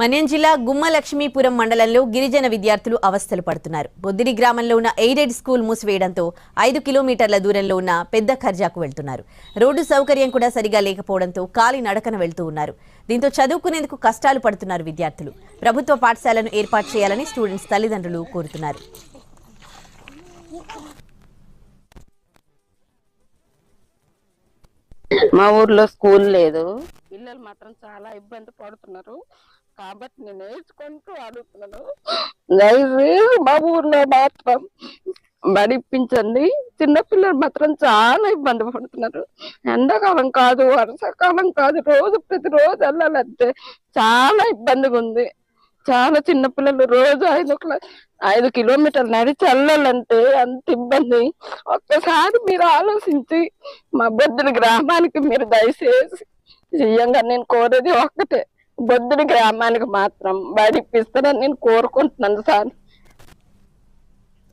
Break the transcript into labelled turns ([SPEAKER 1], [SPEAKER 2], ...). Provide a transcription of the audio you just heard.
[SPEAKER 1] మన్యం జిల్లా గుమ్మలక్ష్మీపురం మండలంలో గిరిజన విద్యార్థులు అవస్థలు పడుతున్నారు. బొద్దిడి గ్రామంలో ఉన్న ఎయిడెడ్ స్కూల్ మూసివేయడంతో 5 కిలోమీటర్ల దూరంలో ఉన్న పెద్ద ఖర్జాకు వెళ్తున్నారు. రోడ్డు సౌకర్యం కూడా సరిగా లేకపోవడంతో కాలి నడకన వెళ్తూ ఉన్నారు. దీంతో చదువుకునేందుకు కష్టాలు పడుతున్నారు విద్యార్థులు. ప్రభుత్వ పాఠశాలను ఏర్పాటు చేయాలని స్టూడెంట్స్ తల్లిదండ్రులు కోరుతున్నారు.
[SPEAKER 2] మా ఊర్లో స్కూల్ లేదు, పిల్లలు మాత్రం చాలా ఇబ్బంది పడుతున్నారు. కాబట్టి నేను నేర్చుకుంటూ అడుగుతున్నాను, దయచేసి మా ఊర్లో మాత్రం బడిపించండి. చిన్నపిల్లలు మాత్రం చాలా ఇబ్బంది పడుతున్నారు. ఎండాకాలం కాదు, వర్షాకాలం కాదు, ప్రతిరోజు వెళ్ళాలంటే చాలా ఇబ్బందిగా ఉంది. చాలా చిన్నపిల్లలు రోజు 5 కిలోమీటర్లు నడిచి వెళ్ళాలంటే అంత ఇబ్బంది. ఒక్కసారి మీరు ఆలోచించి మా బొద్దుడి గ్రామానికి మీరు దయచేసి సీఎంగా నేను కోరేది ఒక్కటే, బొద్దుడి గ్రామానికి మాత్రం బడిపిస్తారని నేను కోరుకుంటున్నాను సార్.